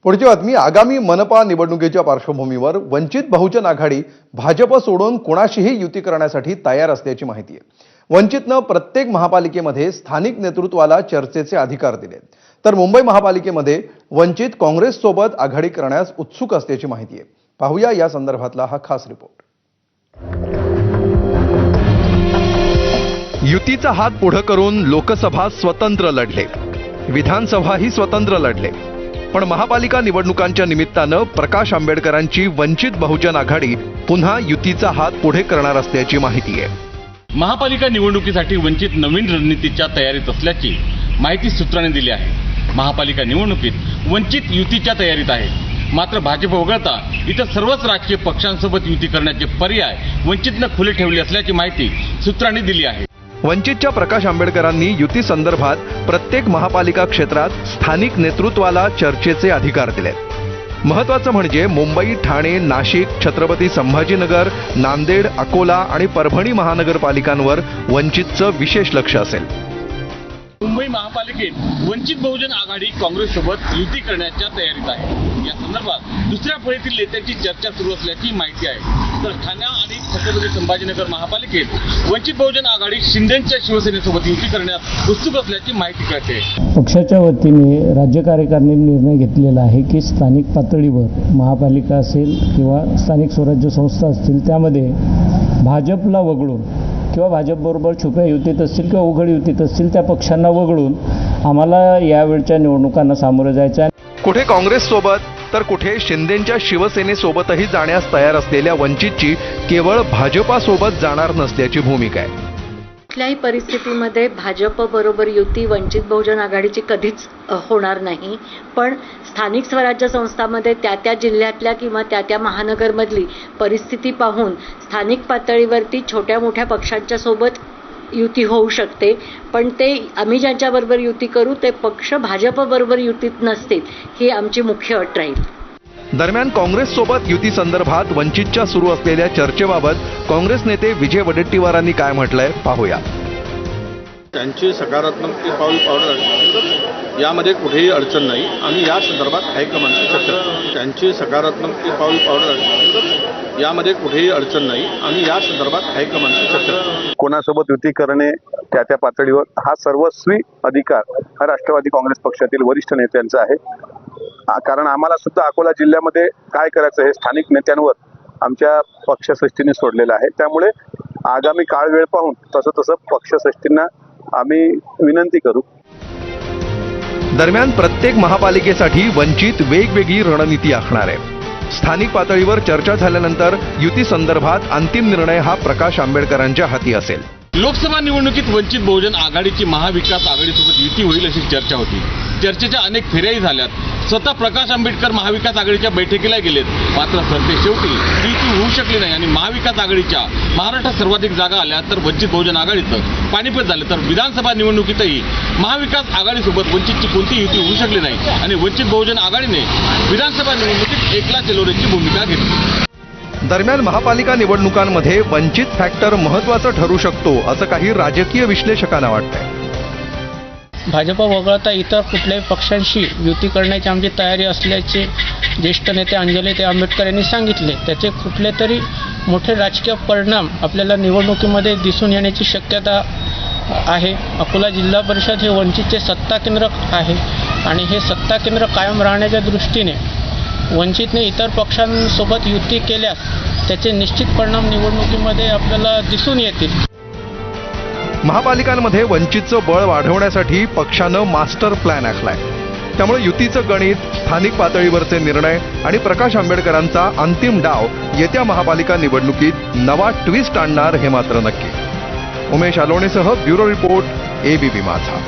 पुढची बातमी आगामी मनपा निवडणुकीच्या पार्श्वभूमीवर वंचित बहुजन आघाडी भाजप सोडून कोणाशीही युती करण्यासाठी तयार असल्याची माहिती आहे। वंचितनं प्रत्येक महापालिकेमध्ये स्थानिक नेतृत्वाला चर्चेचे अधिकार दिले, तर मुंबई महापालिकेमध्ये वंचित काँग्रेस सोबत आघाडी करण्यास उत्सुक असल्याची माहिती आहे। पाहूया या संदर्भातला हा खास रिपोर्ट। युतीचा हात पुढे करून लोकसभा स्वतंत्र लढले, विधानसभाही स्वतंत्र लढले, पण महापालिका निवडणुकांच्या निमित्तानं प्रकाश आंबेडकरांची वंचित बहुजन आघाडी पुन्हा युतीचा हात पुढे करणार असल्याची माहिती आहे। महापालिका निवडणुकीसाठी वंचित नवीन रणनीतीच्या तयारीत असल्याची माहिती सूत्रांनी दिली आहे। महापालिका निवडणुकीत वंचित युतीच्या तयारीत आहे, मात्र भाजप वगळता इतर सर्वच राजकीय पक्षांसोबत युती करण्याचे पर्याय वंचितनं खुले ठेवले असल्याची माहिती सूत्रांनी दिली आहे। वंचितच्या प्रकाश आंबेडकरांनी युती संदर्भात प्रत्येक महापालिका क्षेत्रात स्थानिक नेतृत्वाला चर्चेचे अधिकार दिले। महत्त्वाचं म्हणजे मुंबई, ठाणे, नाशिक, छत्रपती संभाजीनगर, नांदेड, अकोला आणि परभणी महानगरपालिकांवर वंचितचं विशेष लक्ष असेल। मुंबई महापालिकेत वंचित बहुजन आघाडी काँग्रेससोबत युती करण्याच्या तयारीत आहे। या संदर्भात दुसऱ्या फळीतील नेत्यांची चर्चा सुरू असल्याची माहिती आहे। तर ठाणे आणि छत्रपती संभाजीनगर महापालिकेत वंचित बहुजन आघाडी शिंदेच्या शिवसेनेसोबत युती करण्यास उत्सुक असल्याची माहिती कळते। पक्षाच्या वतीने राज्य कार्यकारिणीने निर्णय घेतलेला आहे की स्थानिक पातळीवर महापालिका असेल किंवा स्थानिक स्वराज्य संस्था असतील त्यामध्ये भाजपला वगळून किंवा भाजपबरोबर छुप्या युतीत असतील किंवा उघड युतीत असतील त्या पक्षांना वगळून आम्हाला यावेळच्या निवडणुकांना सामोरं जायचं आहे। कुठे काँग्रेस सोबत तर कुठे शिंदेच्या शिवसेनेसोबतही जाण्यास तयार असलेल्या वंचितची केवळ भाजपासोबत जाणार नसल्याची भूमिका आहे। कुठल्याही परिस्थितीमध्ये भाजप बरोबर युती वंचित बहुजन आघाडीची कधीच होणार नाही, पण स्थानिक स्वराज्य संस्थांमध्ये त्या जिल्ह्यातल्या किंवा त्या महानगरमधली परिस्थिती पाहून स्थानिक पातळीवरती छोट्या मोठ्या पक्षांच्या सोबत युती होऊ शकते, पण ते आम्ही ज्यांच्याबरोबर युती करू ते पक्ष भाजपबरोबर युतीत नसतील ही आमची मुख्य अट राहील। दरम्यान काँग्रेस सोबत युती संदर्भात वंचितच्या सुरू असलेल्या चर्चेबाबत काँग्रेस नेते विजय वडेट्टीवारांनी काय म्हटलंय पाहूया। त्यांची सकारात्मक पाऊल पावलं यामध्ये कुठेही अडचण नाही आणि या संदर्भात हायकमांडची चर्चा करू। त्यांची सकारात्मक पाऊल पावलं यामध्ये कुठेही अडचण नाही आणि या संदर्भात हायकमांडची चर्चा करू। कोणासोबत युती करणे त्या पातळीवर हा सर्वस्वी अधिकार हा राष्ट्रवादी काँग्रेस पक्षातील वरिष्ठ नेत्यांचा आहे, कारण आम्हाला सुद्धा अकोला जिल्ह्यामध्ये काय करायचं हे स्थानिक नेत्यांवर आमच्या पक्षश्रेष्ठींनी सोडलेलं आहे। त्यामुळे आगामी काळ वेळ पाहून तसं पक्षश्रेष्ठींना आम्ही विनंती करू। दरम्यान प्रत्येक महापालिकेसाठी वंचित वेगवेगळी रणनीती आखणार आहे। स्थानिक पातळीवर चर्चा झाल्यानंतर युती संदर्भात अंतिम निर्णय हा प्रकाश आंबेडकरांच्या हाती असेल। लोकसभा निवडणुकीत वंचित बहुजन आघाडीची महाविकास आघाडीसोबत युती होईल अशी चर्चा होती। चर्चेच्या अनेक फेऱ्याही झाल्यात। स्वतः प्रकाश आंबेडकर महाविकास आघाडीच्या बैठकीला गेलेत, मात्र सरतेशेवटी ती युती होऊ शकली नाही आणि महाविकास आघाडीच्या महाराष्ट्रात सर्वाधिक जागा आल्या तर वंचित बहुजन आघाडीचं पाणीपत झालं। तर विधानसभा निवडणुकीतही महाविकास आघाडीसोबत वंचितची कोणती युती होऊ शकली नाही आणि वंचित बहुजन आघाडीने विधानसभा निवडणुकीत एकला चलोरेची भूमिका घेतली। दरम्यान महापालिका निवडणुकांमध्ये वंचित फॅक्टर महत्त्वाचं ठरू शकतो असं काही राजकीय विश्लेषकांना वाटतंय। भाजप वगळता इतर कुठल्याही पक्षांशी युती करण्याची आमची तयारी असल्याचे ज्येष्ठ नेते अंजली आंबेडकर यांनी सांगितले। त्याचे कुठले तरी मोठे राजकीय परिणाम आपल्याला निवडणुकीमध्ये दिसून येण्याची शक्यता आहे। अकोला जिल्हा परिषद हे वंचितचे सत्ता केंद्र आहे आणि हे सत्ता केंद्र कायम राहण्याच्या दृष्टीने वंचितने इतर पक्षांसोबत युती केल्यास त्याचे निश्चित परिणाम निवडणुकीमध्ये आपल्याला दिसून येतील। महापालिकांमध्ये वंचितचं बळ वाढवण्यासाठी पक्षानं मास्टर प्लॅन आखलाय, त्यामुळे युतीचं गणित, स्थानिक पातळीवरचे निर्णय आणि प्रकाश आंबेडकरांचा अंतिम डाव येत्या महापालिका निवडणुकीत नवा ट्विस्ट आणणार हे मात्र नक्की। उमेश आलोणेसह ब्युरो रिपोर्ट, ABP माझा।